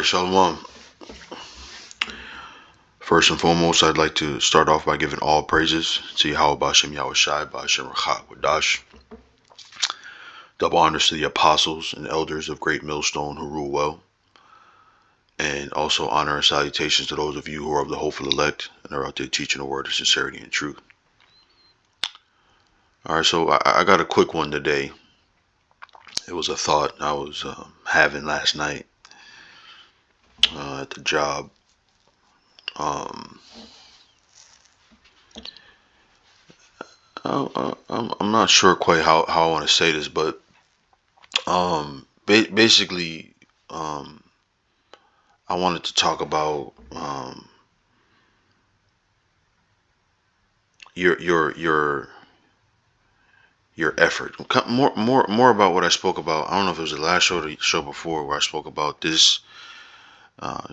Alright, Shalom. First and foremost, I'd like to start off by giving all praises to Yahweh Bashem Yahushai, Bashem Rachat Wadash. Double honors to the apostles and elders of Great Millstone who rule well. And also honor and salutations to those of you who are of the hopeful elect and are out there teaching the word of sincerity and truth. Alright, so I got a quick one today. It was a thought I was having last night at the job. I'm not sure quite how I want to say this, but basically, I wanted to talk about your effort. More about what I spoke about. I don't know if it was the last show or the show before where I spoke about this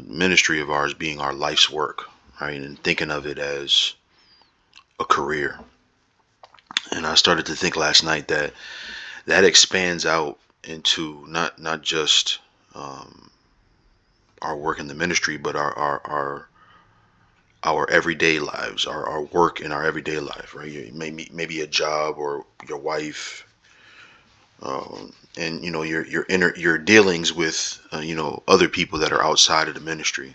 ministry of ours being our life's work, right? And thinking of it as a career. And I started to think last night that expands out into not just our work in the ministry, but our everyday lives, our work in our everyday life, right? Maybe a job or your wife, and your dealings with other people that are outside of the ministry.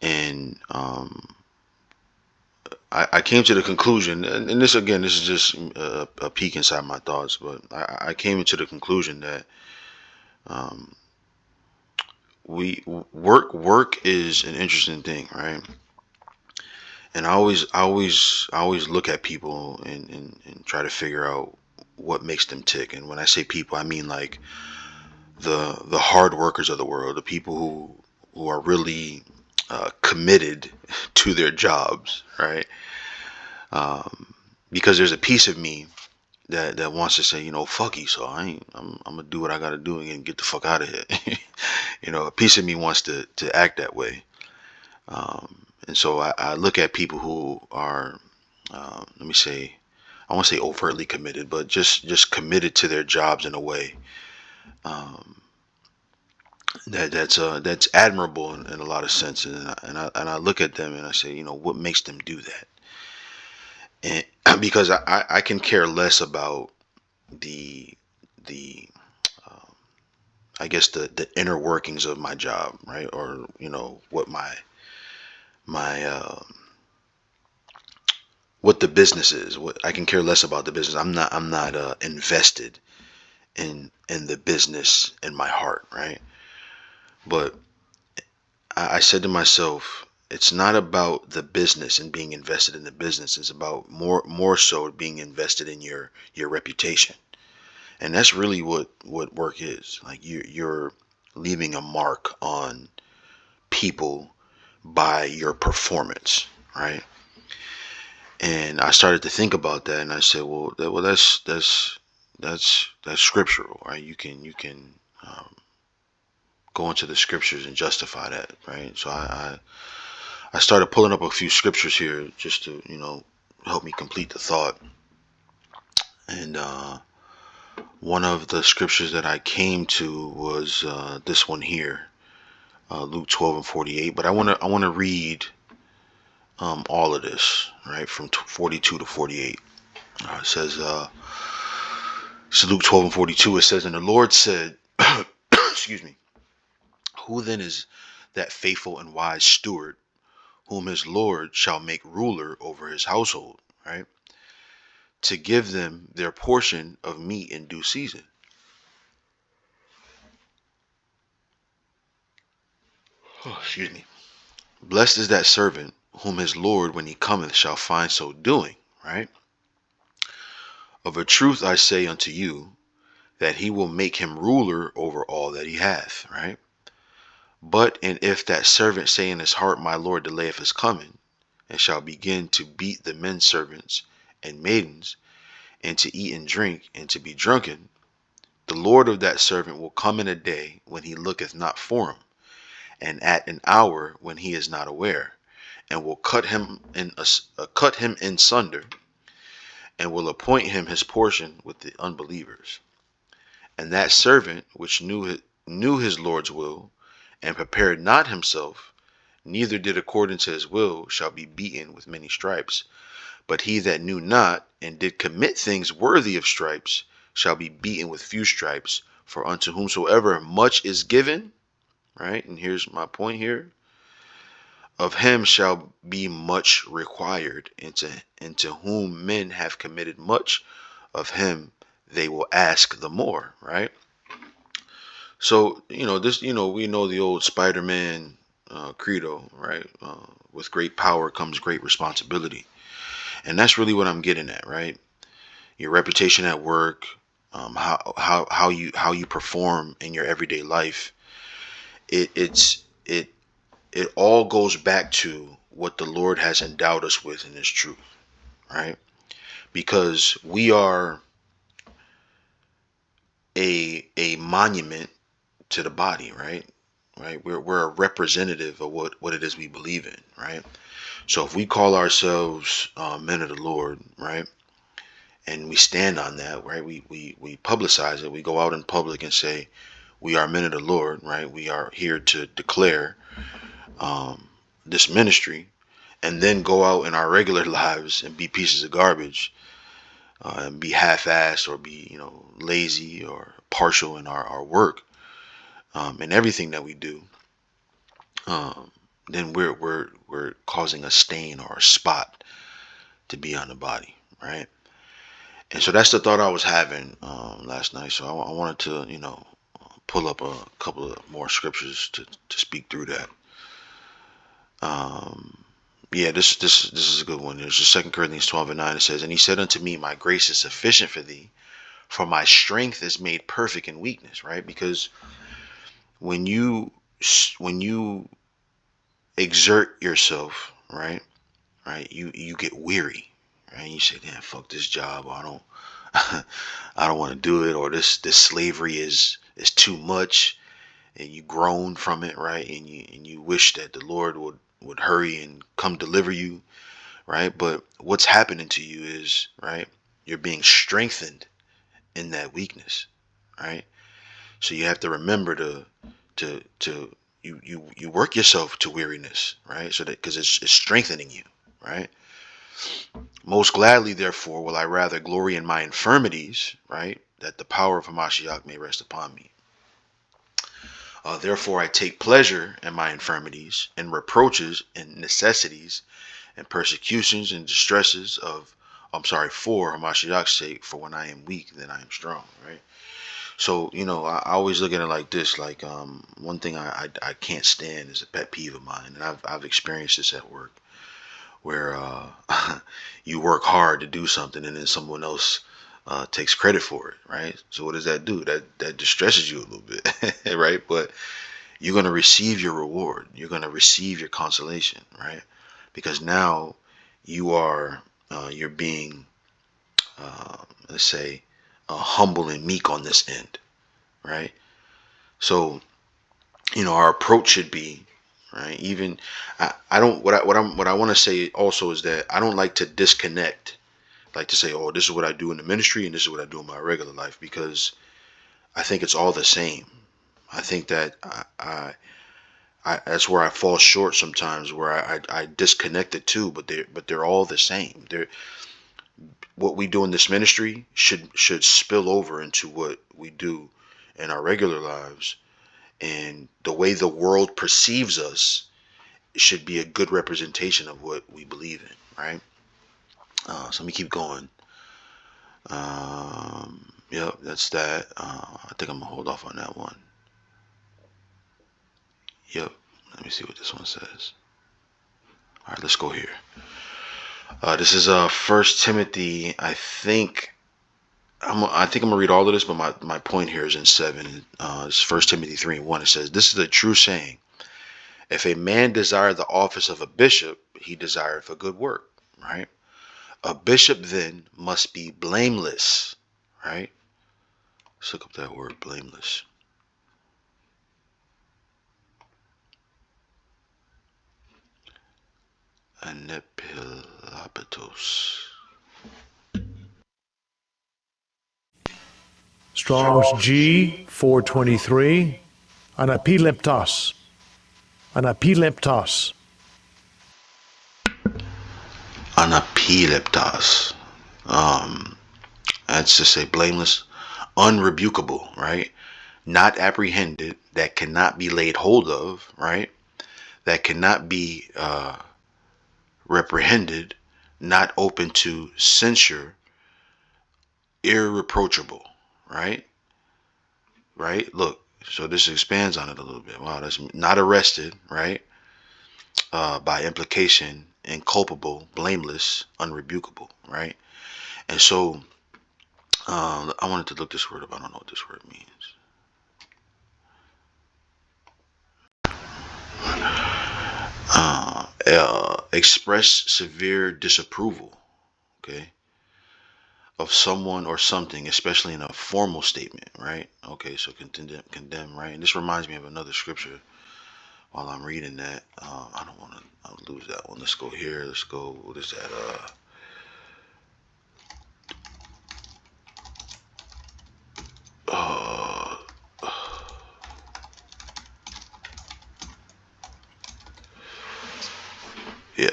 And I came to the conclusion, and this is just a peek inside my thoughts, but I came into the conclusion that work is an interesting thing, right? And I always look at people and try to figure out what makes them tick. And when I say people, I mean like the hard workers of the world, the people who are really committed to their jobs, right? Because there's a piece of me that wants to say, fuck you, so I'm gonna do what I gotta do and get the fuck out of here. A piece of me wants to act that way. And so I look at people who are, let me say, I won't say overtly committed, but just committed to their jobs in a way that's admirable in a lot of senses. And I look at them and I say, what makes them do that? And because I can care less about the I guess the inner workings of my job, right? Or what my what the business is. What I can care less about the business. I'm not invested in the business in my heart, right? But I said to myself, it's not about the business and being invested in the business. It's about more so being invested in your reputation. And that's really what work is. Like you're leaving a mark on people by your performance, right? And I started to think about that, and I said, well, that's scriptural, right? You can go into the scriptures and justify that, right? So I started pulling up a few scriptures here just to help me complete the thought. And one of the scriptures that I came to was this one here, Luke 12:48. But I want to read all of this, right, from 42 to 48. It says, so Luke 12:42. It says, and the Lord said, excuse me, who then is that faithful and wise steward, whom his Lord shall make ruler over his household, right, to give them their portion of meat in due season? Oh, excuse me. Blessed is that servant whom his Lord, when he cometh, shall find so doing, right? Of a truth I say unto you, that he will make him ruler over all that he hath, right? But and if that servant say in his heart, my Lord delayeth his coming, and shall begin to beat the men servants and maidens, and to eat and drink, and to be drunken, the Lord of that servant will come in a day when he looketh not for him, and at an hour when he is not aware, and will cut him in sunder, and will appoint him his portion with the unbelievers. And that servant which knew his Lord's will and prepared not himself, neither did according to his will, shall be beaten with many stripes. But he that knew not, and did commit things worthy of stripes, shall be beaten with few stripes. For unto whomsoever much is given, right? And here's my point here. Of him shall be much required, and to whom men have committed much, of him they will ask the more, right? So, we know the old Spider-Man credo, right? With great power comes great responsibility. And that's really what I'm getting at, right? Your reputation at work, how you perform in your everyday life. It all goes back to what the Lord has endowed us with in His truth, right? Because we are a monument to the body, right? Right. We're a representative of what it is we believe in, right? So if we call ourselves men of the Lord, right, and we stand on that, right, we publicize it. We go out in public and say we are men of the Lord, right? We are here to declare this ministry, and then go out in our regular lives and be pieces of garbage, and be half-assed, or be lazy or partial in our work, and everything that we do, then we're causing a stain or a spot to be on the body, right? And so that's the thought I was having last night. So I wanted to pull up a couple of more scriptures to speak through that. Yeah, this is a good one. There's just 2 Corinthians 12:9. It says, "And he said unto me, my grace is sufficient for thee, for my strength is made perfect in weakness," right? Because when you exert yourself, right, you get weary, right? You say, "Damn, fuck this job. Or I don't, I don't want to do it," or this slavery is too much, and you groan from it, right? And you wish that the Lord would hurry and come deliver you, right? But what's happening to you is, right, you're being strengthened in that weakness, right? So you have to remember to you work yourself to weariness, right? So that, because it's strengthening you, right? "Most gladly, therefore, will I rather glory in my infirmities," right, "that the power of Hamashiach may rest upon me. Therefore I take pleasure in my infirmities, in reproaches, in necessities, and persecutions, and distresses for Hamashiach's sake. For when I am weak, then I am strong," right? So I always look at it like this. Like, one thing I can't stand is a pet peeve of mine, and I've experienced this at work, where you work hard to do something, and then someone else takes credit for it, right? So what does that do? That distresses you a little bit, right? But you're going to receive your reward. You're going to receive your consolation, right? Because now you're being, let's say, humble and meek on this end, right? So our approach should be, right. Even I don't what I want to say also is that I don't like to disconnect, like to say, "Oh, this is what I do in the ministry and this is what I do in my regular life," because I think it's all the same. I think that that's where I fall short sometimes, where I disconnect the two, but they're all the same. What we do in this ministry should spill over into what we do in our regular lives, and the way the world perceives us should be a good representation of what we believe in, right? So let me keep going. Yep, that's that. I think I'm gonna hold off on that one. Yep, let me see what this one says. All right, let's go here. This is First Timothy. I think I'm gonna read all of this, but my point here is in 7. It's First Timothy 3:1. It says, "This is a true saying: if a man desire the office of a bishop, he desireth a good work," right? "A bishop then must be blameless," right? Let's look up that word, blameless. Anepilapetos. Strong's G 423, anapileptos, Anapileptos. Anapileptos. That's to say blameless, unrebukable, right? Not apprehended, that cannot be laid hold of, right? That cannot be reprehended, not open to censure, irreproachable, right? Right? Look, so this expands on it a little bit. Wow, that's not arrested, right? By implication, inculpable, blameless, unrebukable, right? And so I wanted to look this word up. I don't know what this word means. Express severe disapproval, okay, of someone or something, especially in a formal statement, right? Okay, so condemn, right? And this reminds me of another scripture while I'm reading that. I don't want to lose that one. Let's go here. Let's go. What is that? Uh, yeah,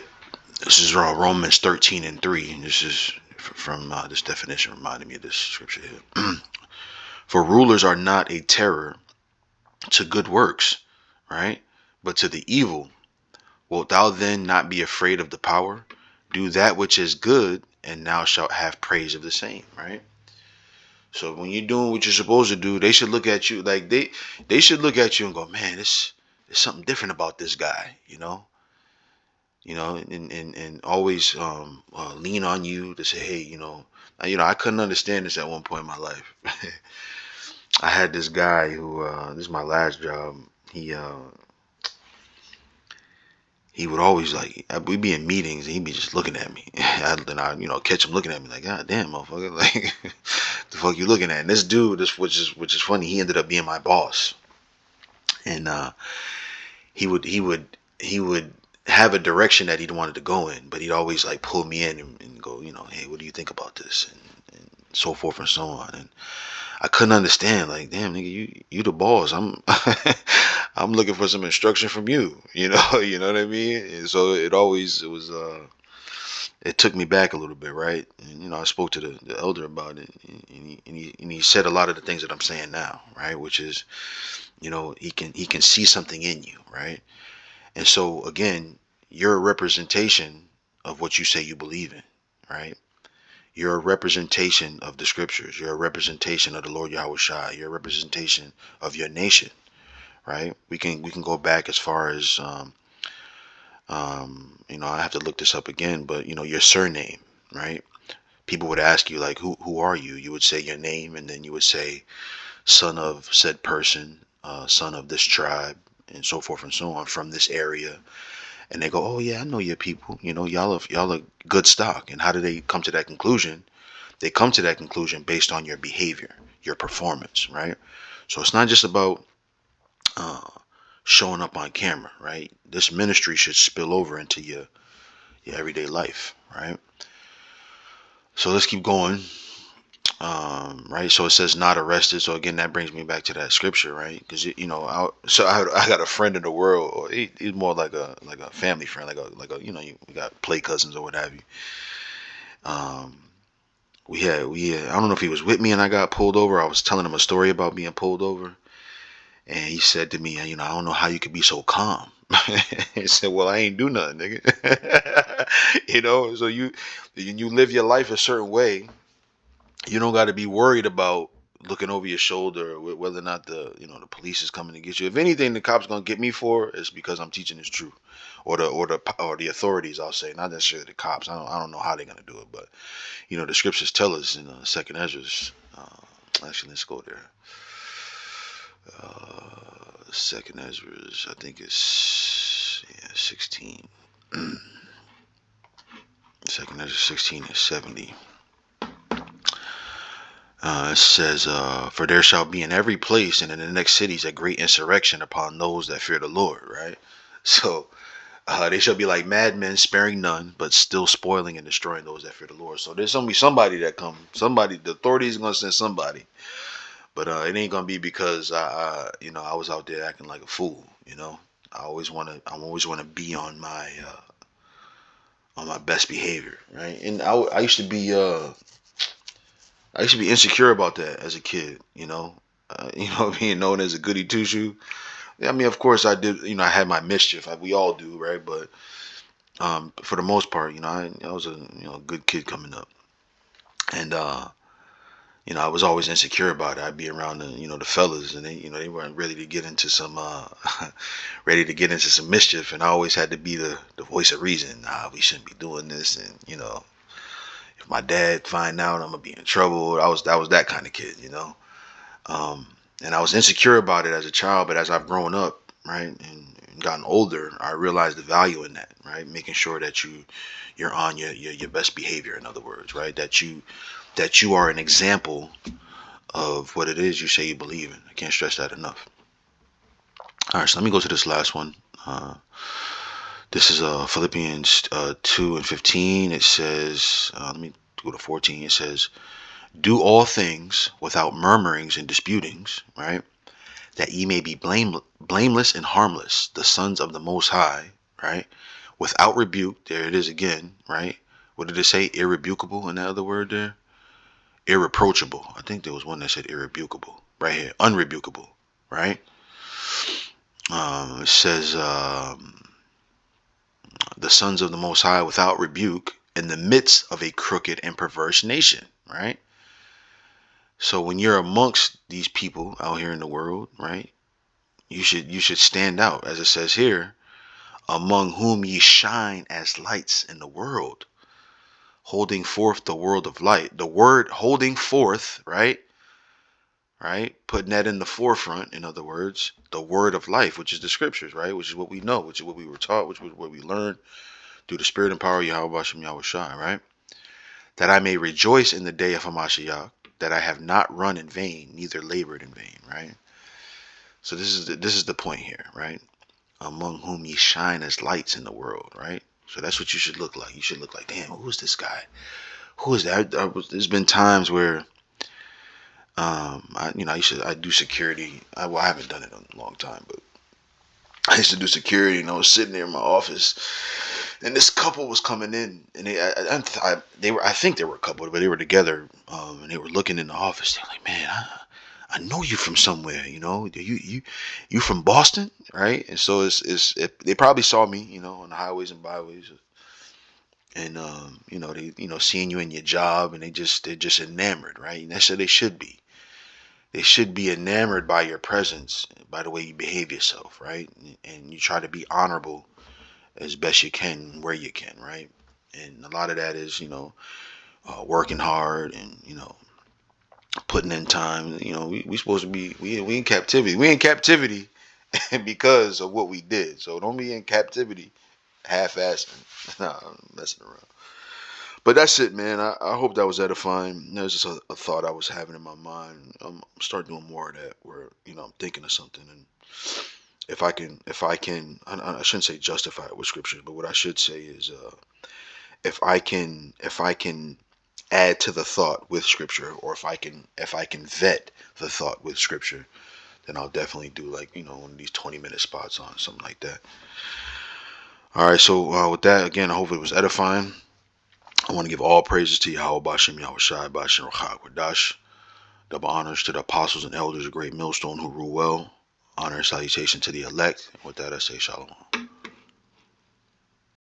this is Romans 13:3. And this is from this definition reminded me of this scripture here. For rulers are not a terror to good works, right? But to the evil. Wilt thou then not be afraid of the power? Do that which is good, and thou shalt have praise of the same, right? So when you're doing what you're supposed to do, they should look at you like they should look at you and go, man, there's something different about this guy, and always lean on you to say, hey, I couldn't understand this at one point in my life. I had this guy who this is my last job. He would always we'd be in meetings and he'd be just looking at me. Then I catch him looking at me like, God damn, motherfucker, like the fuck you looking at? And this dude, which is funny, he ended up being my boss, and he would have a direction that he wanted to go in, but he'd always like pull me in and go, hey, what do you think about this, and so forth and so on. And I couldn't understand, like, damn, nigga, you the boss. I'm I'm looking for some instruction from you. You know what I mean? And so it took me back a little bit, right? And I spoke to the elder about it, and he said a lot of the things that I'm saying now, right? Which is, he can see something in you, right? And so again, you're a representation of what you say you believe in, right? You're a representation of the scriptures. You're a representation of the Lord Yahweh Shai. You're a representation of your nation, right? We can go back as far as I have to look this up again, but your surname, right? People would ask you like, who are you? You would say your name, and then you would say son of said person, son of this tribe, and so forth and so on, from this area. And they go, oh yeah, I know your people. Y'all are good stock. And how do they come to that conclusion? They come to that conclusion based on your behavior, your performance, right? So it's not just about uh, showing up on camera, right? This ministry should spill over into your everyday life, right? So let's keep going. Right. So it says not arrested. So again, that brings me back to that scripture, right? Because I got a friend in the world, or he's more like a family friend, like a we got play cousins or what have you. Um, we had, I don't know if he was with me and I got pulled over. I was telling him a story about being pulled over, and he said to me, I don't know how you could be so calm. He said, well, I ain't do nothing, nigga. So you live your life a certain way. You don't got to be worried about looking over your shoulder whether or not the police is coming to get you. If anything, the cops gonna get me for is because I'm teaching this truth, or the authorities. I'll say, not necessarily the cops. I don't know how they're gonna do it, but the scriptures tell us in Second Ezra. Actually, let's go there. Second Ezra, I think it's 16. Second Ezra 16:70. It says, for there shall be in every place and in the next cities a great insurrection upon those that fear the Lord, right? So they shall be like madmen, sparing none, but still spoiling and destroying those that fear the Lord. So there's going to be somebody that come. Somebody, the authorities are going to send somebody. But it ain't going to be because I was out there acting like a fool, I always want to be on my best behavior, right? And I used to be insecure about that as a kid, being known as a goody two shoe. I mean, of course I did, I had my mischief, like we all do, right? But for the most part, I was a good kid coming up, and I was always insecure about it. I'd be around the fellas, and they weren't ready to get into some ready to get into some mischief, and I always had to be the voice of reason. Nah, we shouldn't be doing this, and if my dad find out, I'm gonna be in trouble. I was that kind of kid. Um, and I was insecure about it as a child, but as I've grown up, right, and gotten older, I realized the value in that, right, making sure that you're on your best behavior. In other words, right, that you are an example of what it is you say you believe in. I can't stress that enough. All right, so let me go to this last one. This is Philippians 2 and 15. It says, let me go to 14. It says, do all things without murmurings and disputings, right? That ye may be blameless and harmless, the sons of the Most High, right? Without rebuke. There it is again, right? What did it say? Irrebukable in that other word there? Irreproachable. I think there was one that said irrebukable right here. Unrebukable, right? It says, the sons of the Most High without rebuke in the midst of a crooked and perverse nation, right? So when you're amongst these people out here in the world, right, you should stand out, as it says here, among whom ye shine as lights in the world, holding forth the word of light. The word holding forth, right? Right? Putting that in the forefront, in other words, the word of life, which is the scriptures, right? Which is what we know, which is what we were taught, which was what we learned through the spirit and power of Yahweh Hashem Yahweh Shai, right? That I may rejoice in the day of Hamashiach, that I have not run in vain, neither labored in vain, right? So this is the point here, right? Among whom ye shine as lights in the world, right? So that's what you should look like. You should look like, damn, who is this guy? Who is that? There's been times where I do security. I haven't done it in a long time, but I used to do security, and I was sitting there in my office, and this couple was coming in, and I think they were a couple, but they were together, and they were looking in the office. They're like, man, I know you from somewhere, you from Boston, right? And so they probably saw me, on the highways and byways, and they seeing you in your job, and they're just enamored, right? And that's how they should be. They should be enamored by your presence, by the way you behave yourself, right? And you try to be honorable as best you can where you can, right? And a lot of that is, working hard and, putting in time. We supposed to be, we in captivity. We in captivity because of what we did. So don't be in captivity half-assing. Nah, I'm messing around. But that's it, man. I hope that was edifying. That was just a thought I was having in my mind. I'm start doing more of that where, I'm thinking of something, and if I can, I shouldn't say justify it with scriptures, but what I should say is, if I can add to the thought with scripture, or if I can vet the thought with scripture, then I'll definitely do, like, one of these 20-minute spots on something like that. All right, so with that, again, I hope it was edifying. I want to give all praises to Yahweh Bashem Yahweh Shai Bashem Rachak Wadash. Double honors to the apostles and elders of Great Millstone who rule well. Honor and salutation to the elect. With that, I say shalom.